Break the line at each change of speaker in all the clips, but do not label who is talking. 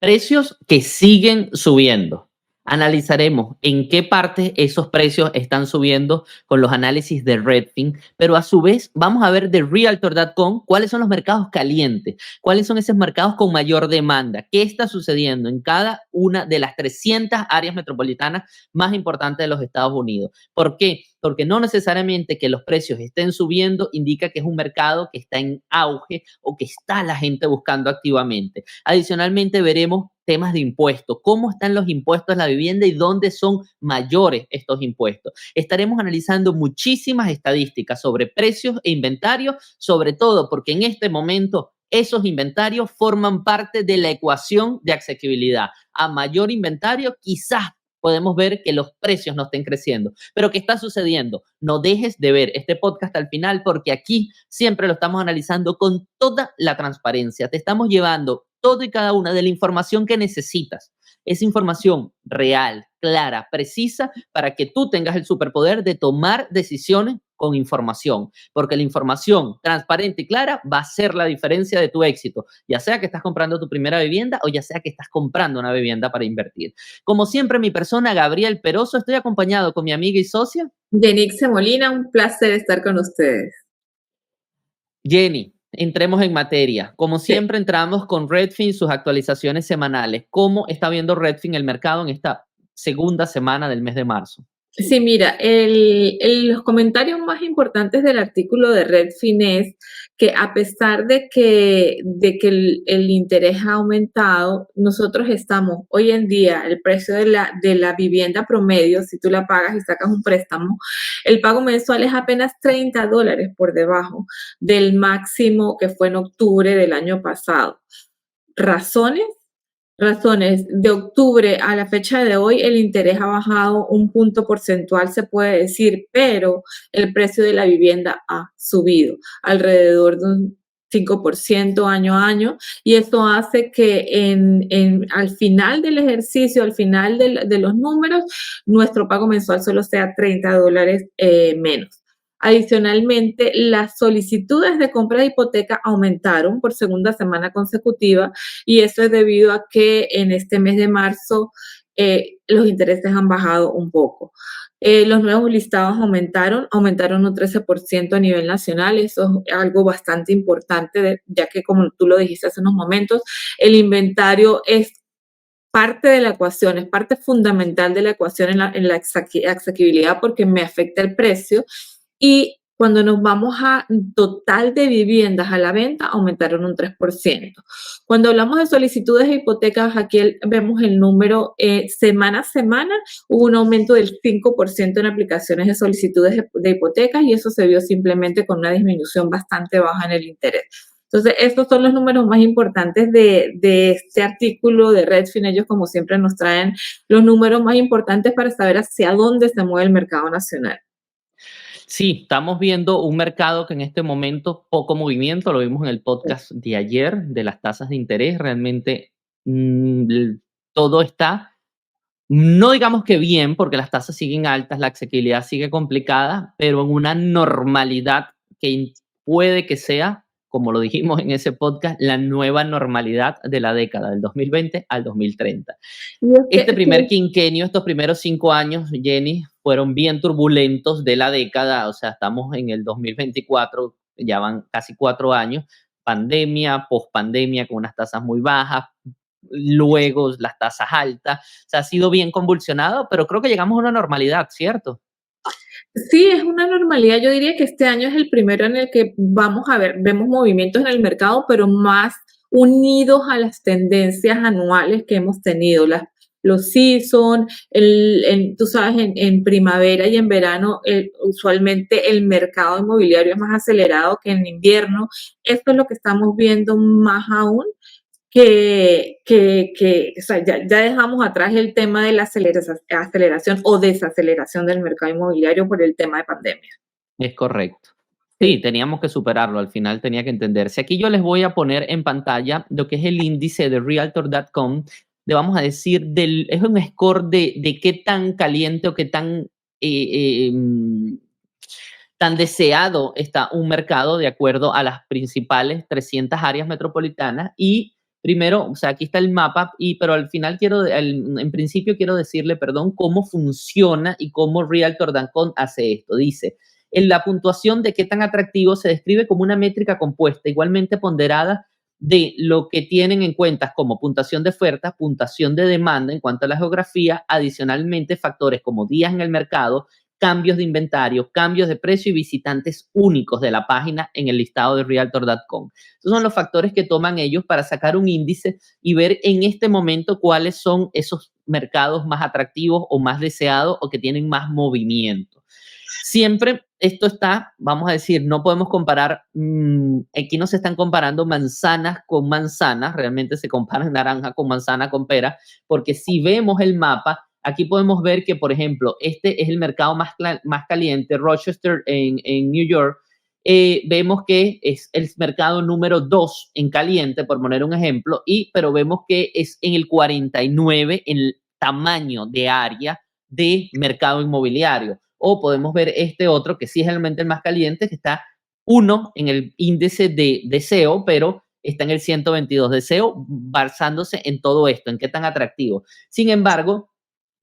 Precios que siguen subiendo. Analizaremos en qué parte esos precios están subiendo con los análisis de Redfin, pero a su vez vamos a ver de Realtor.com cuáles son los mercados calientes, cuáles son esos mercados con mayor demanda, qué está sucediendo en cada una de las 300 áreas metropolitanas más importantes de los Estados Unidos. ¿Por qué? Porque no necesariamente que los precios estén subiendo indica que es un mercado que está en auge o que está la gente buscando activamente. Adicionalmente, veremos temas de impuestos, cómo están los impuestos a la vivienda y dónde son mayores estos impuestos. Estaremos analizando muchísimas estadísticas sobre precios e inventarios, sobre todo porque en este momento esos inventarios forman parte de la ecuación de asequibilidad. A mayor inventario, quizás podemos ver que los precios no estén creciendo. Pero ¿qué está sucediendo? No dejes de ver este podcast al final porque aquí siempre lo estamos analizando con toda la transparencia. Te estamos llevando todo y cada una de la información que necesitas. Es información real, clara, precisa para que tú tengas el superpoder de tomar decisiones con información, porque la información transparente y clara va a ser la diferencia de tu éxito, ya sea que estás comprando tu primera vivienda o ya sea que estás comprando una vivienda para invertir. Como siempre, mi persona, Gabriel Peroso, estoy acompañado con mi amiga y socia,
Yenixe Molina, un placer estar con ustedes.
Jenny. Entremos en materia. Como
Sí.
siempre, entramos con Redfin, sus actualizaciones semanales. ¿Cómo está viendo Redfin el mercado en esta segunda semana del mes de marzo?
Sí, mira, los comentarios más importantes del artículo de Redfin es que a pesar de que el interés ha aumentado, nosotros estamos hoy en día, el precio de la vivienda promedio, si tú la pagas y sacas un préstamo, el pago mensual es apenas $30 por debajo del máximo que fue en octubre del año pasado. ¿Razones? Razones, de octubre a la fecha de hoy, el interés ha bajado un punto porcentual, se puede decir, pero el precio de la vivienda ha subido alrededor de un 5% año a año, y esto hace que al final del ejercicio, al final de los números, nuestro pago mensual solo sea $30 menos. Adicionalmente, las solicitudes de compra de hipoteca aumentaron por segunda semana consecutiva, y eso es debido a que en este mes de marzo los intereses han bajado un poco. Los nuevos listados aumentaron un 13% a nivel nacional. Eso es algo bastante importante, ya que, como tú lo dijiste hace unos momentos, el inventario es parte de la ecuación, es parte fundamental de la ecuación en la asequibilidad, porque me afecta el precio. Y cuando nos vamos a total de viviendas a la venta, aumentaron un 3%. Cuando hablamos de solicitudes de hipotecas, aquí vemos el número semana a semana, hubo un aumento del 5% en aplicaciones de solicitudes de hipotecas, y eso se vio simplemente con una disminución bastante baja en el interés. Entonces, estos son los números más importantes de este artículo de Redfin. Ellos, como siempre, nos traen los números más importantes para saber hacia dónde se mueve el mercado nacional.
Sí, estamos viendo un mercado que en este momento poco movimiento, lo vimos en el podcast de ayer de las tasas de interés, realmente mm, todo está, no digamos que bien, porque las tasas siguen altas, la asequibilidad sigue complicada, pero en una normalidad que puede que sea, como lo dijimos en ese podcast, la nueva normalidad de la década, del 2020 al 2030.
Y es
Este
que,
primer
sí,
quinquenio, estos primeros 5 años, Jenny, fueron bien turbulentos de la década, o sea, estamos en el 2024, ya van casi 4 años, pandemia, pospandemia con unas tasas muy bajas, luego las tasas altas, o sea, ha sido bien convulsionado, pero creo que llegamos a una normalidad, ¿cierto?
sí, es una normalidad. Yo diría que este año es el primero en el que vamos a ver, vemos movimientos en el mercado, pero más unidos a las tendencias anuales que hemos tenido. Los season, tú sabes, en primavera y en verano, usualmente el mercado inmobiliario es más acelerado que en invierno. Esto es lo que estamos viendo más aún, o sea, ya dejamos atrás el tema de la aceleración o desaceleración del mercado inmobiliario por el tema de pandemia.
Es correcto. Sí,
Sí.
teníamos que superarlo, al final tenía que entenderse. Aquí yo les voy a poner en pantalla lo que es el índice de Realtor.com, de vamos a decir, es un score de qué tan caliente o qué tan deseado está un mercado de acuerdo a las principales 300 áreas metropolitanas y primero, o sea, aquí está el mapa, pero al final en principio quiero decirle, perdón, cómo funciona y cómo Realtor.com hace esto. Dice, en la puntuación de qué tan atractivo se describe como una métrica compuesta, igualmente ponderada de lo que tienen en cuenta como puntuación de oferta, puntuación de demanda en cuanto a la geografía, adicionalmente factores como días en el mercado, cambios de inventario, cambios de precio y visitantes únicos de la página en el listado de Realtor.com. Esos son los factores que toman ellos para sacar un índice y ver en este momento cuáles son esos mercados más atractivos o más deseados o que tienen más movimiento. Siempre esto está, vamos a decir, no podemos comparar, aquí no se están comparando manzanas con manzanas, realmente se comparan naranja con manzana con pera, porque si vemos el mapa, aquí podemos ver que, por ejemplo, este es el mercado más caliente, Rochester en New York. Vemos que es el mercado número 2 en caliente, por poner un ejemplo, pero vemos que es en el 49 en el tamaño de área de mercado inmobiliario. O podemos ver este otro, que sí es realmente el más caliente, que está 1 en el índice de deseo, pero está en el 122 deseo, basándose en todo esto, en qué tan atractivo. Sin embargo,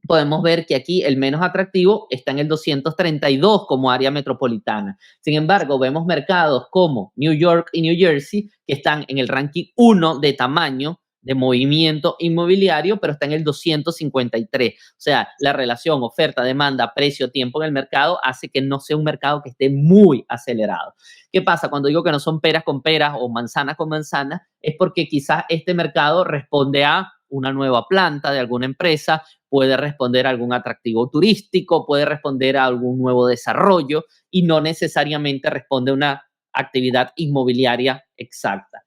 podemos ver que aquí el menos atractivo está en el 232 como área metropolitana. Sin embargo, vemos mercados como New York y New Jersey que están en el ranking 1 de tamaño de movimiento inmobiliario, pero está en el 253. O sea, la relación oferta, demanda, precio, tiempo en el mercado hace que no sea un mercado que esté muy acelerado. ¿Qué pasa? Cuando digo que no son peras con peras o manzanas con manzanas, es porque quizás este mercado responde a una nueva planta de alguna empresa, puede responder a algún atractivo turístico, puede responder a algún nuevo desarrollo y no necesariamente responde a una actividad inmobiliaria exacta.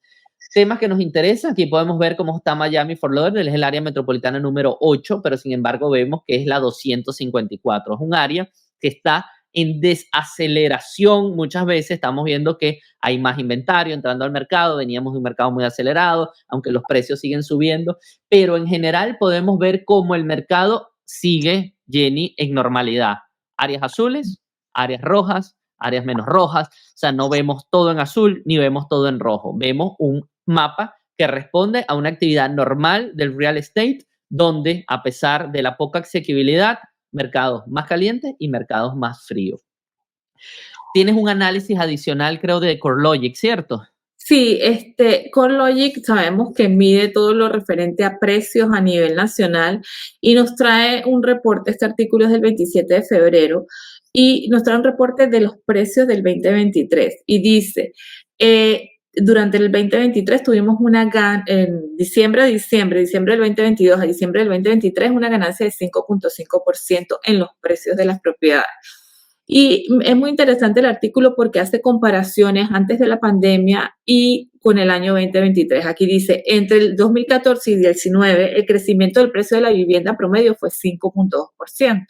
Temas que nos interesan, aquí podemos ver cómo está Miami Fort Lauderdale, es el área metropolitana número 8, pero sin embargo vemos que es la 254. Es un área que está en desaceleración. Muchas veces estamos viendo que hay más inventario entrando al mercado, veníamos de un mercado muy acelerado, aunque los precios siguen subiendo, pero en general podemos ver cómo el mercado sigue, Jenny, en normalidad. Áreas azules, áreas rojas, áreas menos rojas, o sea, no vemos todo en azul ni vemos todo en rojo, vemos un mapa que responde a una actividad normal del real estate, donde a pesar de la poca asequibilidad, mercados más calientes y mercados más fríos. Tienes un análisis adicional, creo, de CoreLogic, ¿cierto?
Sí, CoreLogic sabemos que mide todo lo referente a precios a nivel nacional y nos trae un reporte, este artículo es del 27 de febrero, y nos trae un reporte de los precios del 2023 y dice, durante el 2023 tuvimos en diciembre del 2022 a diciembre del 2023 una ganancia de 5.5% en los precios de las propiedades. Y es muy interesante el artículo porque hace comparaciones antes de la pandemia y con el año 2023. Aquí dice, entre el 2014 y el 2019, el crecimiento del precio de la vivienda promedio fue 5.2%.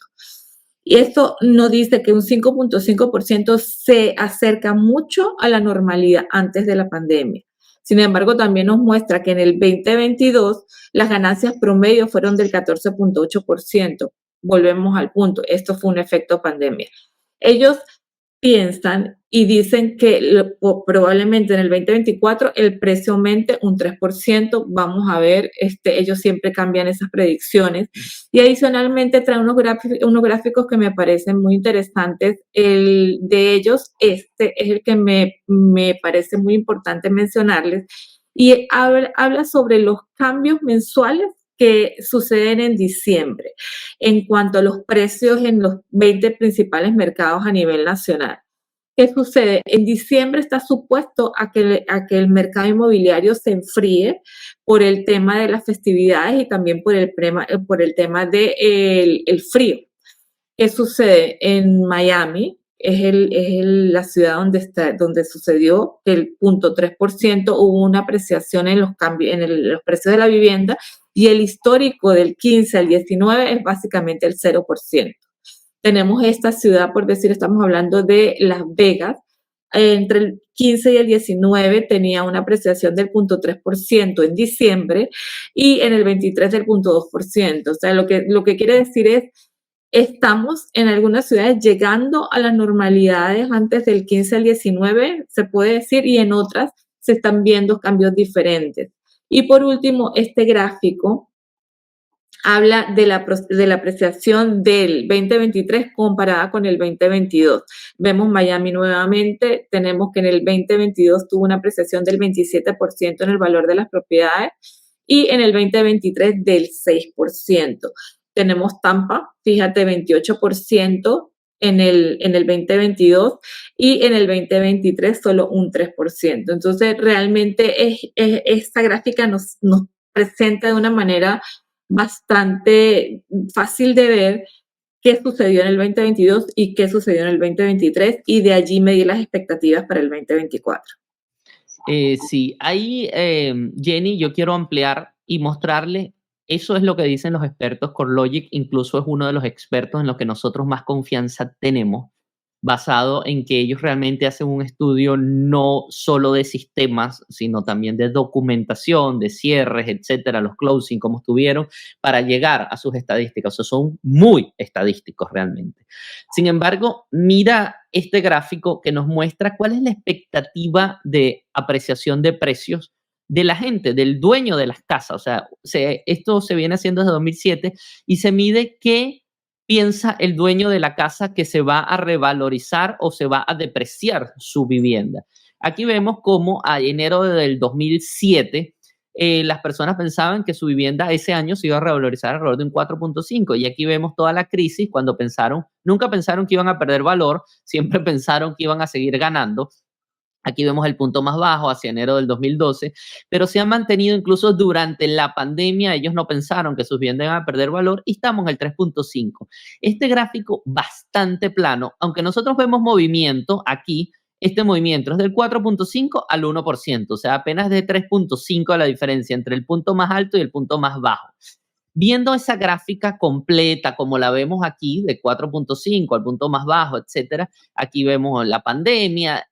Y esto no dice que un 5.5% se acerca mucho a la normalidad antes de la pandemia. Sin embargo, también nos muestra que en el 2022 las ganancias promedio fueron del 14.8%. Volvemos al punto, esto fue un efecto pandemia. Ellos piensan y dicen que probablemente en el 2024 el precio aumente un 3%. Vamos a ver, ellos siempre cambian esas predicciones. Y adicionalmente traen unos gráficos que me parecen muy interesantes. El de ellos, es el que me parece muy importante mencionarles. Y habla sobre los cambios mensuales que suceden en diciembre en cuanto a los precios en los 20 principales mercados a nivel nacional. ¿Qué sucede? En diciembre está supuesto a que el mercado inmobiliario se enfríe por el tema de las festividades y también por el tema del el frío. ¿Qué sucede? En Miami es la ciudad donde sucedió que el 0.3% hubo una apreciación en los cambios en los precios de la vivienda y el histórico del 15 al 19 es básicamente el 0%. Tenemos esta ciudad, por decir, estamos hablando de Las Vegas, entre el 15 y el 19 tenía una apreciación del 0.3% en diciembre y en el 23 del 0.2%. O sea, lo que quiere decir es, estamos en algunas ciudades llegando a las normalidades antes del 15 al 19, se puede decir, y en otras se están viendo cambios diferentes. Y por último, este gráfico habla de la apreciación del 2023 comparada con el 2022. Vemos Miami nuevamente, tenemos que en el 2022 tuvo una apreciación del 27% en el valor de las propiedades y en el 2023 del 6%. Tenemos Tampa, fíjate, 28% en el 2022 y en el 2023 solo un 3%. Entonces, realmente esta gráfica nos presenta de una manera bastante fácil de ver qué sucedió en el 2022 y qué sucedió en el 2023 y de allí medir las expectativas para el 2024.
Sí, ahí, Jenny, yo quiero ampliar y mostrarle, eso es lo que dicen los expertos. CoreLogic incluso es uno de los expertos en los que nosotros más confianza tenemos, basado en que ellos realmente hacen un estudio no solo de sistemas, sino también de documentación, de cierres, etcétera, los closing, cómo estuvieron, para llegar a sus estadísticas. O sea, son muy estadísticos realmente. Sin embargo, mira este gráfico que nos muestra cuál es la expectativa de apreciación de precios de la gente, del dueño de las casas. O sea, esto se viene haciendo desde 2007 y se mide qué piensa el dueño de la casa que se va a revalorizar o se va a depreciar su vivienda. Aquí vemos cómo a enero del 2007 las personas pensaban que su vivienda ese año se iba a revalorizar alrededor de un 4.5 y aquí vemos toda la crisis cuando nunca pensaron que iban a perder valor, siempre pensaron que iban a seguir ganando. Aquí vemos el punto más bajo hacia enero del 2012, pero se han mantenido incluso durante la pandemia. Ellos no pensaron que sus viviendas iban a perder valor y estamos en el 3.5. Este gráfico bastante plano, aunque nosotros vemos movimiento aquí, este movimiento es del 4.5 al 1%, o sea, apenas de 3.5 la diferencia entre el punto más alto y el punto más bajo. Viendo esa gráfica completa, como la vemos aquí, de 4.5 al punto más bajo, etcétera, aquí vemos la pandemia.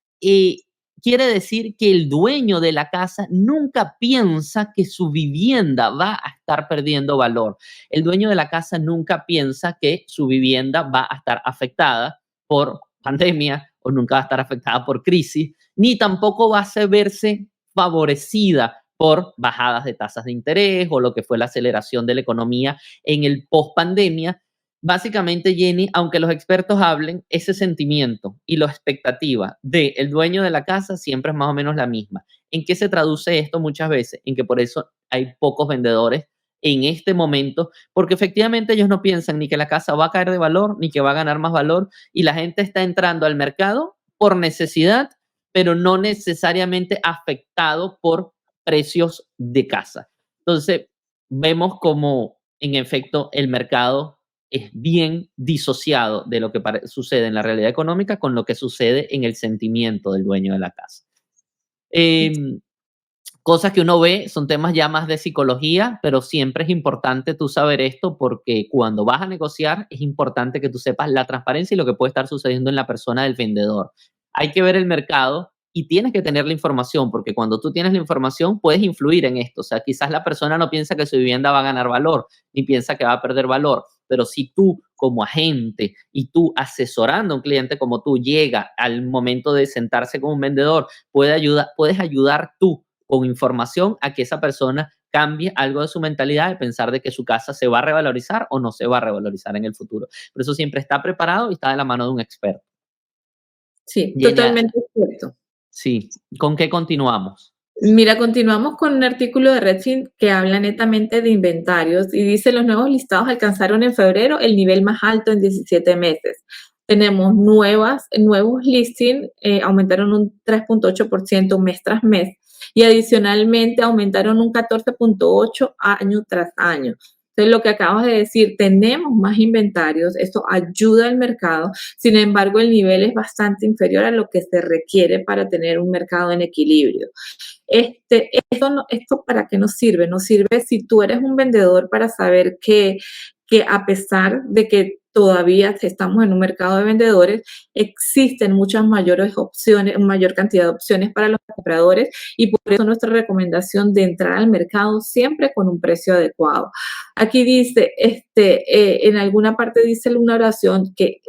Quiere decir que el dueño de la casa nunca piensa que su vivienda va a estar perdiendo valor. El dueño de la casa nunca piensa que su vivienda va a estar afectada por pandemia o nunca va a estar afectada por crisis, ni tampoco va a verse favorecida por bajadas de tasas de interés o lo que fue la aceleración de la economía en el post pandemia. Básicamente, Jenny, aunque los expertos hablen, ese sentimiento y la expectativa del dueño de la casa siempre es más o menos la misma. ¿En qué se traduce esto muchas veces? En que por eso hay pocos vendedores en este momento, porque efectivamente ellos no piensan ni que la casa va a caer de valor, ni que va a ganar más valor, y la gente está entrando al mercado por necesidad, pero no necesariamente afectado por precios de casa. Entonces, vemos como en efecto el mercado es bien disociado de lo que sucede en la realidad económica con lo que sucede en el sentimiento del dueño de la casa. Cosas que uno ve son temas ya más de psicología, pero siempre es importante tú saber esto porque cuando vas a negociar es importante que tú sepas la transparencia y lo que puede estar sucediendo en la persona del vendedor. Hay que ver el mercado y tienes que tener la información, porque cuando tú tienes la información puedes influir en esto. O sea, quizás la persona no piensa que su vivienda va a ganar valor, ni piensa que va a perder valor, pero si tú como agente y tú asesorando a un cliente como tú llega al momento de sentarse con un vendedor, puedes ayudar tú con información a que esa persona cambie algo de su mentalidad de pensar de que su casa se va a revalorizar o no se va a revalorizar en el futuro. Por eso siempre está preparado y está de la mano de un experto.
Sí, totalmente cierto.
Sí, ¿con qué continuamos?
Mira, continuamos con un artículo de Redfin que habla netamente de inventarios y dice los nuevos listados alcanzaron en febrero el nivel más alto en 17 meses. Tenemos nuevos listings, aumentaron un 3.8% mes tras mes y adicionalmente aumentaron un 14.8% año tras año. Entonces, lo que acabas de decir, tenemos más inventarios, esto ayuda al mercado, sin embargo, el nivel es bastante inferior a lo que se requiere para tener un mercado en equilibrio. Esto ¿para qué nos sirve? Nos sirve si tú eres un vendedor para saber que a pesar de que todavía estamos en un mercado de vendedores, existen muchas mayores opciones, mayor cantidad de opciones para los compradores y por eso nuestra recomendación de entrar al mercado siempre con un precio adecuado. Aquí dice, en alguna parte dice una oración que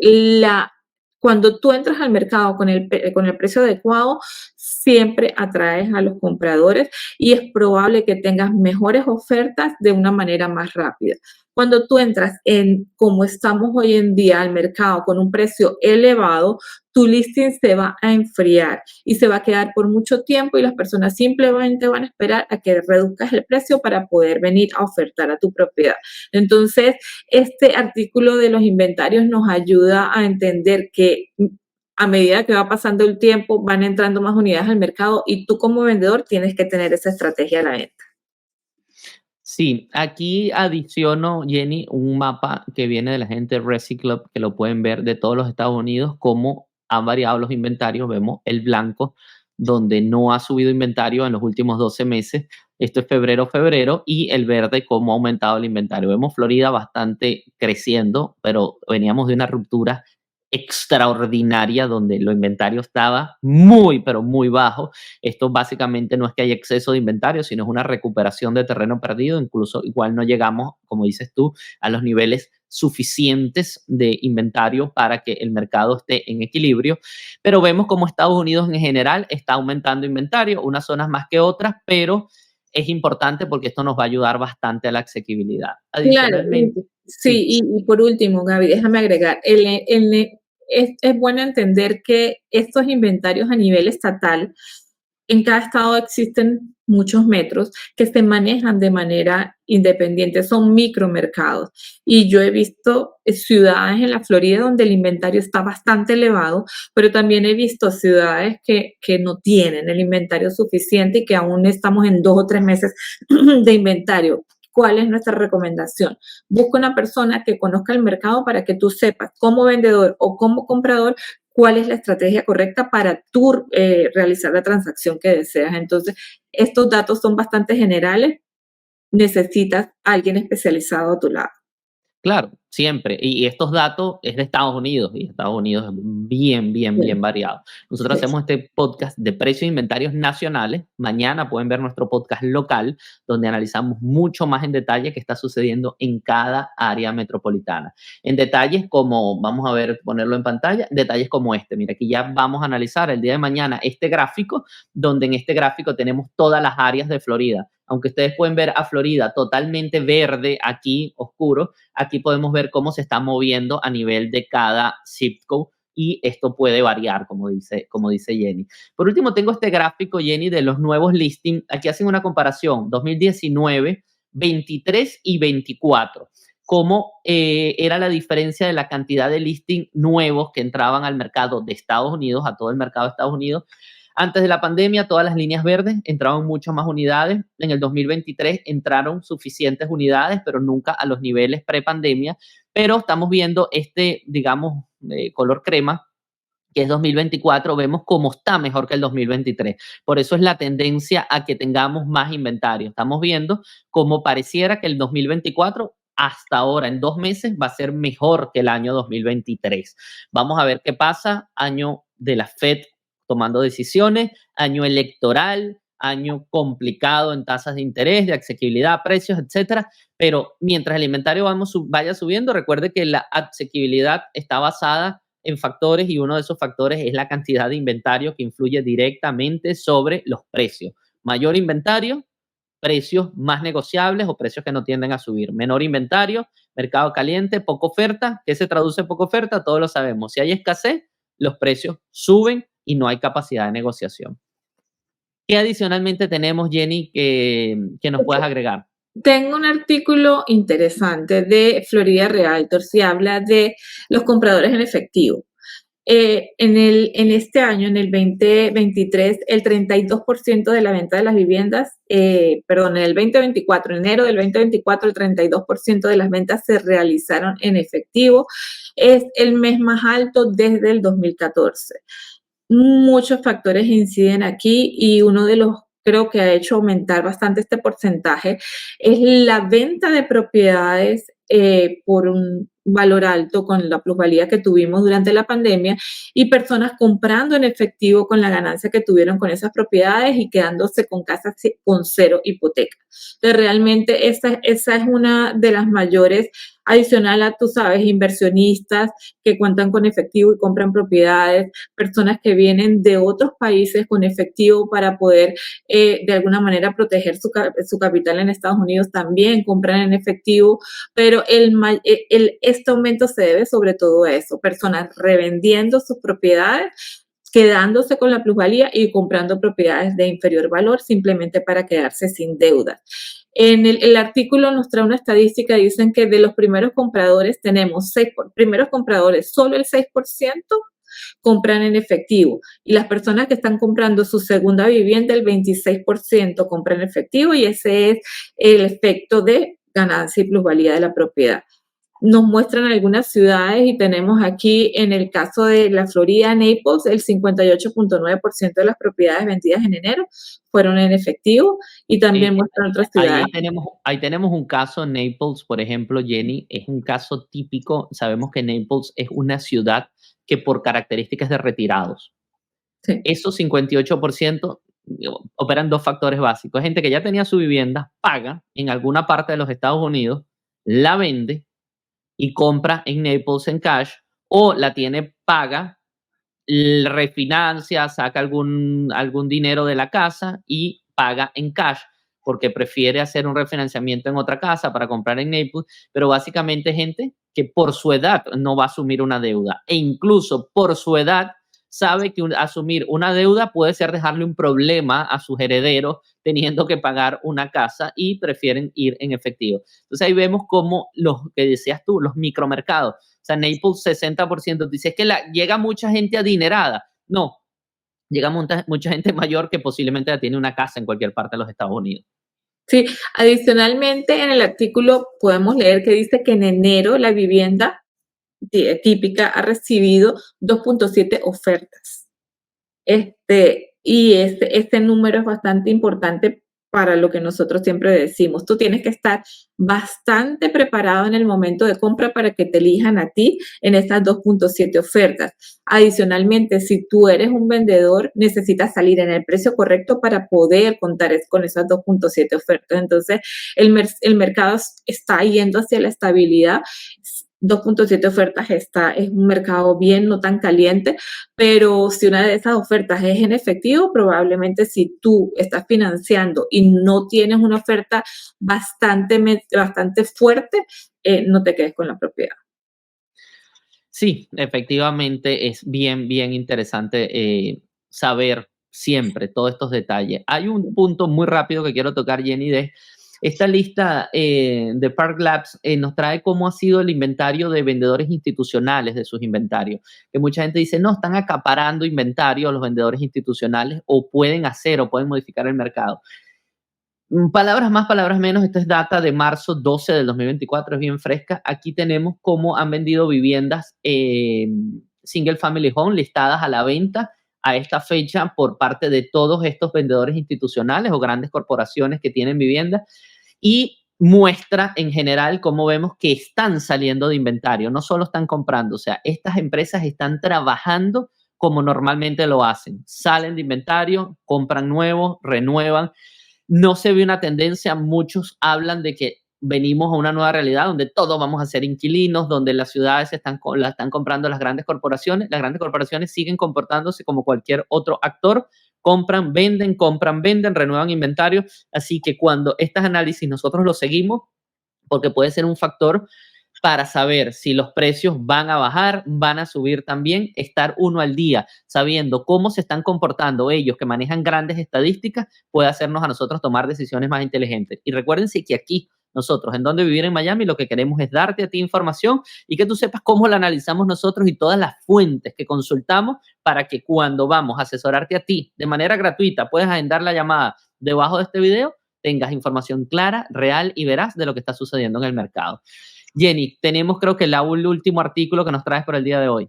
cuando tú entras al mercado con el precio adecuado, siempre atraes a los compradores y es probable que tengas mejores ofertas de una manera más rápida. Cuando tú entras en, como estamos hoy en día al mercado, con un precio elevado, tu listing se va a enfriar y se va a quedar por mucho tiempo y las personas simplemente van a esperar a que reduzcas el precio para poder venir a ofertar a tu propiedad. Entonces, este artículo de los inventarios nos ayuda a entender que a medida que va pasando el tiempo van entrando más unidades al mercado y tú como vendedor tienes que tener esa estrategia a la venta.
Sí, aquí adiciono, Jenny, un mapa que viene de la gente de Resi Club, que lo pueden ver de todos los Estados Unidos, cómo han variado los inventarios. Vemos el blanco, donde no ha subido inventario en los últimos 12 meses. Esto es febrero, y el verde, cómo ha aumentado el inventario. Vemos Florida bastante creciendo, pero veníamos de una ruptura extraordinaria donde el inventario estaba muy, pero muy bajo. Esto básicamente no es que haya exceso de inventario, sino es una recuperación de terreno perdido. Incluso igual no llegamos, como dices tú, a los niveles suficientes de inventario para que el mercado esté en equilibrio, pero vemos como Estados Unidos en general está aumentando inventario, unas zonas más que otras, pero es importante porque esto nos va a ayudar bastante a la asequibilidad.
Claro,
Adicionalmente,
sí,
sí.
y por último, Gaby, déjame agregar, es bueno entender que estos inventarios a nivel estatal, en cada estado existen muchos metros que se manejan de manera independiente, son micromercados. Y yo he visto ciudades en la Florida donde el inventario está bastante elevado, pero también he visto ciudades que no tienen el inventario suficiente y que aún estamos en 2 o 3 meses de inventario. ¿Cuál es nuestra recomendación? Busca una persona que conozca el mercado para que tú sepas como vendedor o como comprador cuál es la estrategia correcta para tú realizar la transacción que deseas. Entonces, estos datos son bastante generales. Necesitas a alguien especializado a tu lado.
Claro, siempre. Y estos datos es de Estados Unidos y Estados Unidos es bien, bien, bien
Sí,
variado. Nosotros
sí.
hacemos este podcast de precios e inventarios nacionales. Mañana pueden ver nuestro podcast local, donde analizamos mucho más en detalle qué está sucediendo en cada área metropolitana. En detalles como, vamos a ver, ponerlo en pantalla, detalles como este. Mira, aquí ya vamos a analizar el día de mañana este gráfico, donde en este gráfico tenemos todas las áreas de Florida. Aunque ustedes pueden ver a Florida totalmente verde aquí, oscuro, aquí podemos ver cómo se está moviendo a nivel de cada zip code y esto puede variar, como dice Jenny. Por último, tengo este gráfico, Jenny, de los nuevos listings. Aquí hacen una comparación, 2019, 23 y 24. Cómo era la diferencia de la cantidad de listings nuevos que entraban al mercado de Estados Unidos, a todo el mercado de Estados Unidos. Antes de la pandemia, todas las líneas verdes entraban mucho más unidades. En el 2023 entraron suficientes unidades, pero nunca a los niveles pre-pandemia. Pero estamos viendo este, digamos, color crema, que es 2024, vemos cómo está mejor que el 2023. Por eso es la tendencia a que tengamos más inventario. Estamos viendo cómo pareciera que el 2024 hasta ahora, en 2 meses, va a ser mejor que el año 2023. Vamos a ver qué pasa. Año de la Fed tomando decisiones, año electoral, año complicado en tasas de interés, de asequibilidad, precios, etcétera. Pero mientras el inventario vaya subiendo, recuerde que la asequibilidad está basada en factores y uno de esos factores es la cantidad de inventario que influye directamente sobre los precios. Mayor inventario, precios más negociables o precios que no tienden a subir. Menor inventario, mercado caliente, poca oferta. ¿Qué se traduce en poca oferta? Todos lo sabemos. Si hay escasez, los precios suben y no hay capacidad de negociación. ¿Qué adicionalmente tenemos, Jenny, que nos puedas agregar?
Tengo un artículo interesante de Florida Realtors y habla de los compradores en efectivo. En este año, en el 2023, el 32% de la venta de las viviendas, perdón, en el 2024, enero del 2024, el 32% de las ventas se realizaron en efectivo. Es el mes más alto desde el 2014. Muchos factores inciden aquí y uno de los creo que ha hecho aumentar bastante este porcentaje es la venta de propiedades valor alto con la plusvalía que tuvimos durante la pandemia y personas comprando en efectivo con la ganancia que tuvieron con esas propiedades y quedándose con casas con cero hipoteca. Entonces, realmente esa es una de las mayores, adicional a, tú sabes, inversionistas que cuentan con efectivo y compran propiedades, personas que vienen de otros países con efectivo para poder de alguna manera proteger su capital en Estados Unidos, también compran en efectivo, pero este aumento se debe sobre todo a eso, personas revendiendo sus propiedades, quedándose con la plusvalía y comprando propiedades de inferior valor simplemente para quedarse sin deuda. En el artículo nos trae una estadística, dicen que de los primeros compradores tenemos primeros compradores, solo el 6% compran en efectivo y las personas que están comprando su segunda vivienda, el 26% compran en efectivo y ese es el efecto de ganancia y plusvalía de la propiedad. Nos muestran algunas ciudades y tenemos aquí en el caso de la Florida, Naples, el 58.9% de las propiedades vendidas en enero fueron en efectivo y también muestran otras ciudades.
Ahí tenemos un caso, Naples, por ejemplo, Jenny, es un caso típico. Sabemos que Naples es una ciudad que por características de retirados,
Sí.
esos 58% operan dos factores básicos. Gente que ya tenía su vivienda, paga en alguna parte de los Estados Unidos, la vende y compra en Naples en cash, o la tiene paga, refinancia, saca algún dinero de la casa y paga en cash porque prefiere hacer un refinanciamiento en otra casa para comprar en Naples, pero básicamente gente que por su edad no va a asumir una deuda e incluso por su edad sabe que asumir una deuda puede ser dejarle un problema a sus herederos teniendo que pagar una casa y prefieren ir en efectivo. Entonces ahí vemos cómo los que decías tú, los micromercados, o sea, Naples 60%, dices que llega mucha gente adinerada. No, llega mucha gente mayor que posiblemente ya tiene una casa en cualquier parte de los Estados Unidos.
Sí, adicionalmente en el artículo podemos leer que dice que en enero la vivienda típica ha recibido 2.7 ofertas. Y este número es bastante importante para lo que nosotros siempre decimos. Tú tienes que estar bastante preparado en el momento de compra para que te elijan a ti en estas 2.7 ofertas. Adicionalmente, si tú eres un vendedor, necesitas salir en el precio correcto para poder contar con esas 2.7 ofertas. Entonces, el mercado está yendo hacia la estabilidad. 2.7 ofertas es un mercado bien, no tan caliente, pero si una de esas ofertas es en efectivo, probablemente si tú estás financiando y no tienes una oferta bastante fuerte, no te quedes con la propiedad.
Sí, efectivamente es bien interesante saber siempre todos estos detalles. Hay un punto muy rápido que quiero tocar, Jenny, de esta lista de Park Labs nos trae cómo ha sido el inventario de vendedores institucionales de sus inventarios. Que mucha gente dice, no, están acaparando inventario los vendedores institucionales o pueden hacer o pueden modificar el mercado. Palabras más, palabras menos, esta es data de marzo 12 del 2024, es bien fresca. Aquí tenemos cómo han vendido viviendas single family home listadas a la venta a esta fecha por parte de todos estos vendedores institucionales o grandes corporaciones que tienen vivienda y muestra en general cómo vemos que están saliendo de inventario, no solo están comprando, o sea, estas empresas están trabajando como normalmente lo hacen, salen de inventario, compran nuevos, renuevan. No se ve una tendencia, muchos hablan de que venimos a una nueva realidad donde todos vamos a ser inquilinos, donde las ciudades la están comprando las grandes corporaciones siguen comportándose como cualquier otro actor, compran, venden, renuevan inventario, así que cuando estos análisis nosotros los seguimos, porque puede ser un factor para saber si los precios van a bajar, van a subir también, estar uno al día, sabiendo cómo se están comportando ellos que manejan grandes estadísticas, puede hacernos a nosotros tomar decisiones más inteligentes. Y recuérdense que aquí nosotros, en Donde Vivir en Miami, lo que queremos es darte a ti información y que tú sepas cómo la analizamos nosotros y todas las fuentes que consultamos para que cuando vamos a asesorarte a ti de manera gratuita, puedes agendar la llamada debajo de este video, tengas información clara, real y veraz de lo que está sucediendo en el mercado. Jenny, tenemos creo que el último artículo que nos traes por el día de hoy.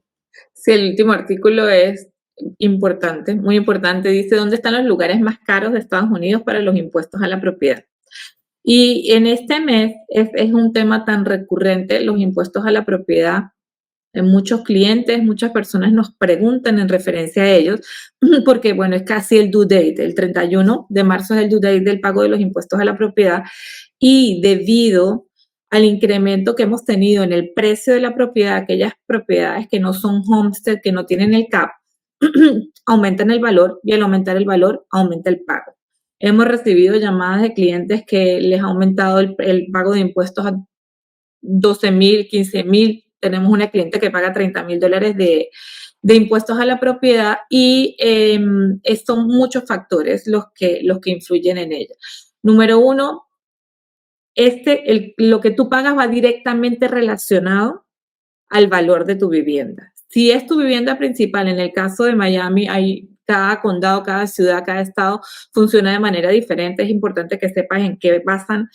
Sí, el último artículo es importante, muy importante. Dice, ¿dónde están los lugares más caros de Estados Unidos para los impuestos a la propiedad? Y en este mes es un tema tan recurrente, los impuestos a la propiedad. Muchos clientes, muchas personas nos preguntan en referencia a ellos, porque bueno, es casi el due date, el 31 de marzo es el due date del pago de los impuestos a la propiedad, y debido al incremento que hemos tenido en el precio de la propiedad, aquellas propiedades que no son homestead, que no tienen el CAP, aumentan el valor, y al aumentar el valor, aumenta el pago. Hemos recibido llamadas de clientes que les ha aumentado el pago de impuestos a 12,000, 15,000. Tenemos una cliente que paga $30,000 de impuestos a la propiedad, y son muchos factores los que influyen en ella. Número uno, lo que tú pagas va directamente relacionado al valor de tu vivienda. Si es tu vivienda principal, en el caso de Miami, cada condado, cada ciudad, cada estado funciona de manera diferente. Es importante que sepas en qué basan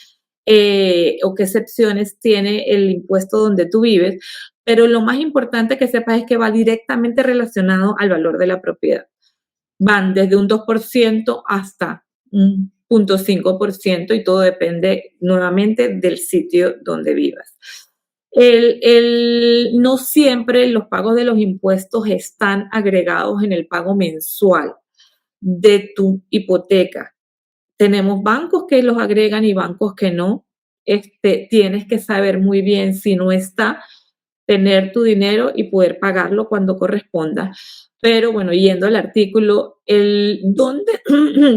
o qué excepciones tiene el impuesto donde tú vives, pero lo más importante que sepas es que va directamente relacionado al valor de la propiedad. Van desde un 2% hasta un 0,5%, y todo depende nuevamente del sitio donde vivas. No siempre los pagos de los impuestos están agregados en el pago mensual de tu hipoteca. Tenemos bancos que los agregan y bancos que no. Tienes que saber muy bien si no está, tener tu dinero y poder pagarlo cuando corresponda. Pero bueno, yendo al artículo,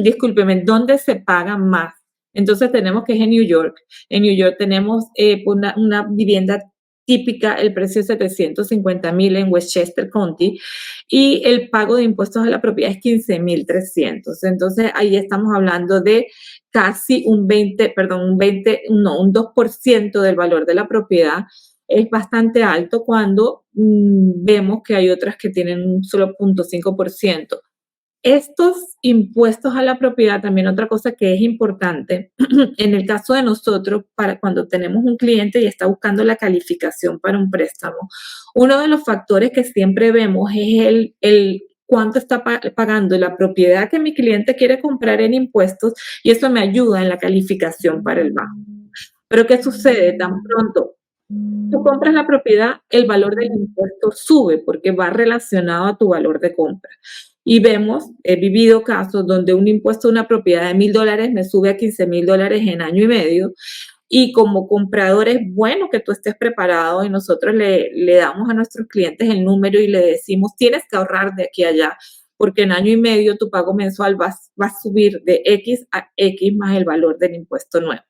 discúlpeme, ¿dónde se paga más? Entonces tenemos que es en New York. En New York tenemos una vivienda típica, el precio es 750,000 en Westchester County, y el pago de impuestos a la propiedad es 15,300. Entonces ahí estamos hablando de casi un 2% del valor de la propiedad. Es bastante alto cuando vemos que hay otras que tienen un solo 0,5%. Estos impuestos a la propiedad, también otra cosa que es importante, en el caso de nosotros, para cuando tenemos un cliente y está buscando la calificación para un préstamo, uno de los factores que siempre vemos es el cuánto está pagando la propiedad que mi cliente quiere comprar en impuestos, y eso me ayuda en la calificación para el banco. Pero ¿qué sucede? Tan pronto tú compras la propiedad, el valor del impuesto sube porque va relacionado a tu valor de compra. Y he vivido casos donde un impuesto de una propiedad de $1,000 me sube a $15,000 en año y medio. Y como comprador es bueno que tú estés preparado, y nosotros le damos a nuestros clientes el número y le decimos, tienes que ahorrar de aquí a allá, porque en año y medio tu pago mensual va a subir de X a X más el valor del impuesto nuevo.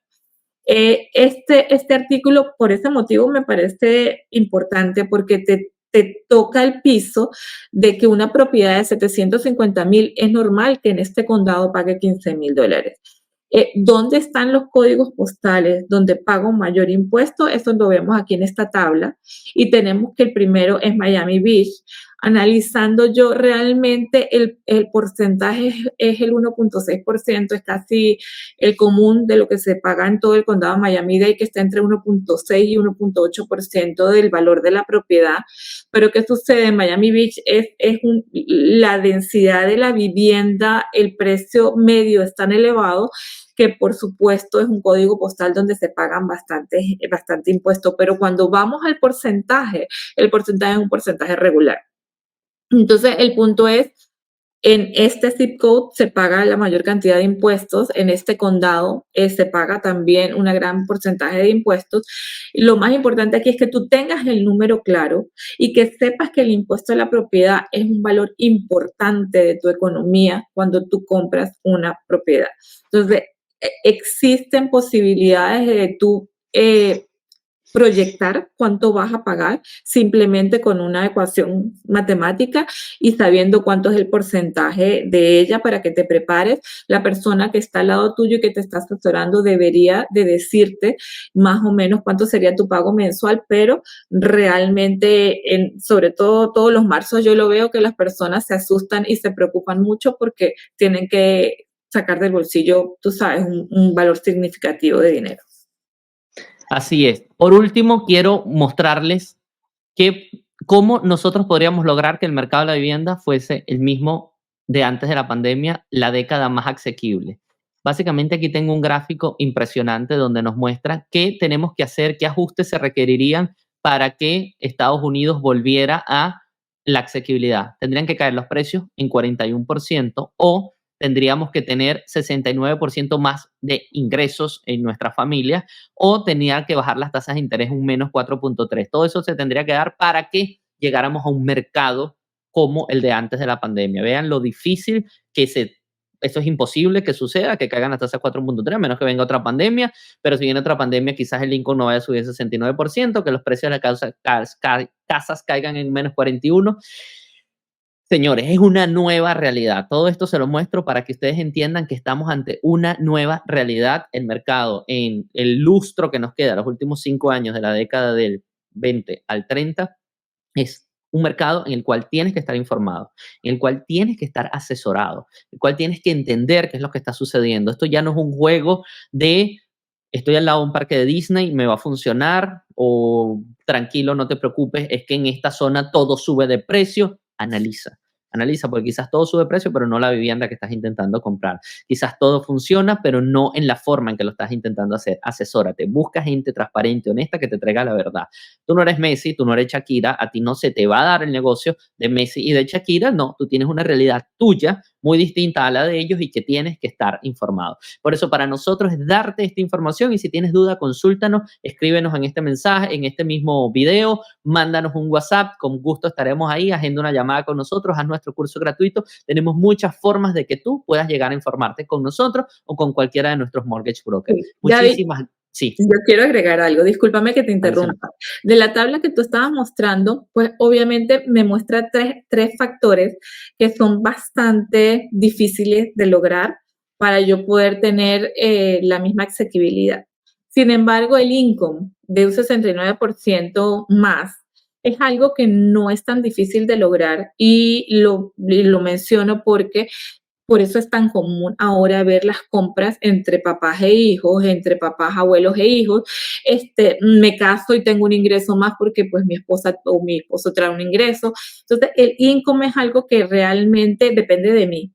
Este artículo, por ese motivo, me parece importante, porque te toca el piso de que una propiedad de 750,000 es normal que en este condado pague $15,000. ¿Dónde están los códigos postales donde pago mayor impuesto? Eso lo vemos aquí en esta tabla, y tenemos que el primero es Miami Beach. Analizando yo, realmente el porcentaje es el 1,6%, es casi el común de lo que se paga en todo el condado de Miami-Dade, que está entre 1,6 y 1,8% del valor de la propiedad. Pero ¿qué sucede? En Miami Beach la densidad de la vivienda, el precio medio es tan elevado que por supuesto es un código postal donde se pagan bastante impuesto, pero cuando vamos al porcentaje, el porcentaje es un porcentaje regular. Entonces, el punto es, en este zip code se paga la mayor cantidad de impuestos, en este condado se paga también un gran porcentaje de impuestos. Lo más importante aquí es que tú tengas el número claro y que sepas que el impuesto a la propiedad es un valor importante de tu economía cuando tú compras una propiedad. Entonces, existen posibilidades de tú proyectar cuánto vas a pagar simplemente con una ecuación matemática y sabiendo cuánto es el porcentaje de ella para que te prepares. La persona que está al lado tuyo y que te está asesorando debería de decirte más o menos cuánto sería tu pago mensual, pero realmente, sobre todo todos los marzos, yo lo veo que las personas se asustan y se preocupan mucho porque tienen que sacar del bolsillo, tú sabes, un valor significativo de dinero.
Así es. Por último, quiero mostrarles cómo nosotros podríamos lograr que el mercado de la vivienda fuese el mismo de antes de la pandemia, la década más asequible. Básicamente aquí tengo un gráfico impresionante donde nos muestra qué tenemos que hacer, qué ajustes se requerirían para que Estados Unidos volviera a la asequibilidad. Tendrían que caer los precios en 41% o tendríamos que tener 69% más de ingresos en nuestra familia o tenía que bajar las tasas de interés un menos 4.3. Todo eso se tendría que dar para que llegáramos a un mercado como el de antes de la pandemia. Vean lo difícil que eso es imposible que suceda, que caigan las tasas 4.3, a menos que venga otra pandemia, pero si viene otra pandemia, quizás el Lincoln no vaya a subir el 69%, que los precios de las casas caigan en menos 41%. Señores, es una nueva realidad. Todo esto se lo muestro para que ustedes entiendan que estamos ante una nueva realidad. El mercado, en el lustro que nos queda, los últimos 5 años de la década del 20 al 30, es un mercado en el cual tienes que estar informado, en el cual tienes que estar asesorado, en el cual tienes que entender qué es lo que está sucediendo. Esto ya no es un juego de estoy al lado de un parque de Disney, me va a funcionar, o tranquilo, no te preocupes, es que en esta zona todo sube de precio. Analiza, porque quizás todo sube de precio, pero no la vivienda que estás intentando comprar. Quizás todo funciona, pero no en la forma en que lo estás intentando hacer. Asesórate, busca gente transparente, honesta, que te traiga la verdad. Tú no eres Messi, tú no eres Shakira, a ti no se te va a dar el negocio de Messi y de Shakira, no, tú tienes una realidad tuya muy distinta a la de ellos y que tienes que estar informado. Por eso para nosotros es darte esta información y si tienes duda, consúltanos, escríbenos en este mensaje, en este mismo video, mándanos un WhatsApp, con gusto estaremos ahí, agenda una llamada con nosotros, haz nuestro curso gratuito. Tenemos muchas formas de que tú puedas llegar a informarte con nosotros o con cualquiera de nuestros mortgage brokers. Muchísimas
Sí. Yo quiero agregar algo, discúlpame que te interrumpa. De la tabla que tú estabas mostrando, pues obviamente me muestra tres factores que son bastante difíciles de lograr para yo poder tener la misma asequibilidad. Sin embargo, el income de un 69% más es algo que no es tan difícil de lograr y lo menciono porque por eso es tan común ahora ver las compras entre papás e hijos, entre papás, abuelos e hijos. Me caso y tengo un ingreso más porque pues mi esposa o mi esposo trae un ingreso. Entonces, el income es algo que realmente depende de mí.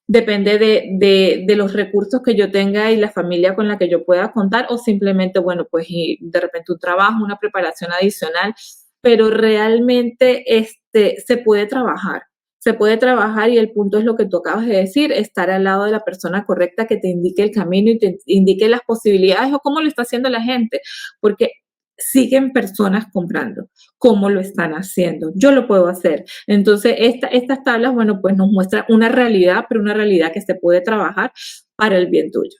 Depende de los recursos que yo tenga y la familia con la que yo pueda contar o simplemente, bueno, pues de repente un trabajo, una preparación adicional, pero realmente se puede trabajar. Se puede trabajar y el punto es lo que tú acabas de decir, estar al lado de la persona correcta que te indique el camino y te indique las posibilidades o cómo lo está haciendo la gente, porque siguen personas comprando. ¿Cómo lo están haciendo? Yo lo puedo hacer. Entonces, estas tablas, bueno, pues nos muestran una realidad, pero una realidad que se puede trabajar para el bien tuyo.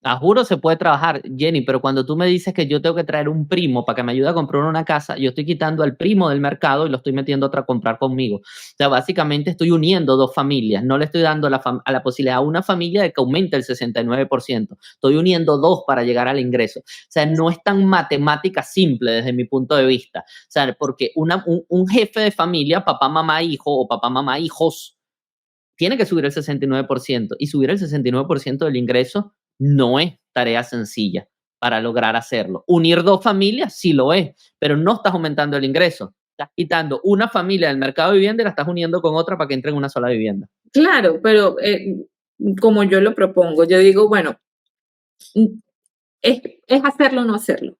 A juro se puede trabajar, Jenny, pero cuando tú me dices que yo tengo que traer un primo para que me ayude a comprar una casa, yo estoy quitando al primo del mercado y lo estoy metiendo a comprar conmigo. O sea, básicamente estoy uniendo dos familias, no le estoy dando a la posibilidad a una familia de que aumente el 69%. Estoy uniendo dos para llegar al ingreso. O sea, no es tan matemática simple desde mi punto de vista. O sea, porque un jefe de familia, papá, mamá, hijo o papá, mamá, hijos, tiene que subir el 69% y subir el 69% del ingreso no es tarea sencilla para lograr hacerlo. Unir dos familias sí lo es, pero no estás aumentando el ingreso. Estás quitando una familia del mercado de vivienda y la estás uniendo con otra para que entre en una sola vivienda.
Claro, pero como yo lo propongo, yo digo, bueno, es hacerlo o no hacerlo.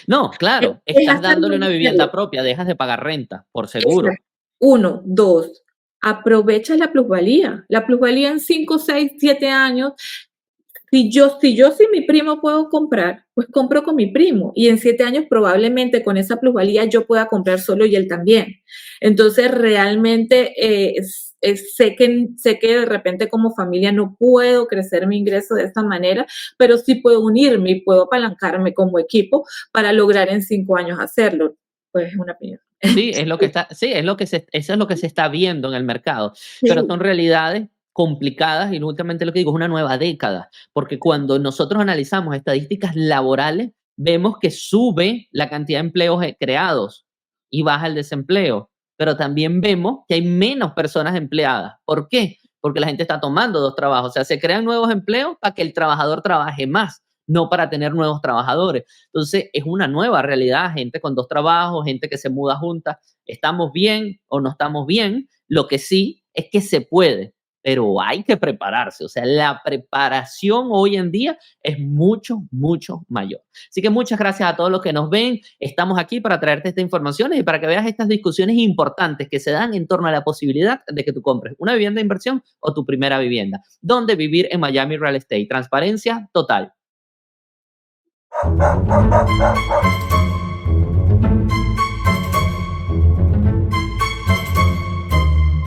No, claro, estás dándole una vivienda propia, dejas de pagar renta, por seguro.
Exacto. 1, 2, aprovecha la plusvalía. La plusvalía en 5, 6, 7 años. Si mi primo puedo comprar, pues compro con mi primo. Y en 7 años probablemente con esa plusvalía yo pueda comprar solo y él también. Entonces realmente sé que de repente como familia no puedo crecer mi ingreso de esta manera, pero sí puedo unirme y puedo apalancarme como equipo para lograr en 5 años hacerlo. Pues es una opinión.
Sí, es lo que está, sí, eso es lo que se está viendo en el mercado, pero son realidades complicadas y últimamente lo que digo es una nueva década, porque cuando nosotros analizamos estadísticas laborales, vemos que sube la cantidad de empleos creados y baja el desempleo, pero también vemos que hay menos personas empleadas. ¿Por qué? Porque la gente está tomando dos trabajos, o sea, se crean nuevos empleos para que el trabajador trabaje más, no para tener nuevos trabajadores. Entonces, es una nueva realidad, gente con dos trabajos, gente que se muda juntas. ¿Estamos bien o no estamos bien? Lo que sí es que se puede. pero hay que prepararse. O sea, la preparación hoy en día es mucho, mucho mayor. Así que muchas gracias a todos los que nos ven. Estamos aquí para traerte esta información y para que veas estas discusiones importantes que se dan en torno a la posibilidad de que tú compres una vivienda de inversión o tu primera vivienda. ¿Dónde vivir en Miami Real Estate? Transparencia total.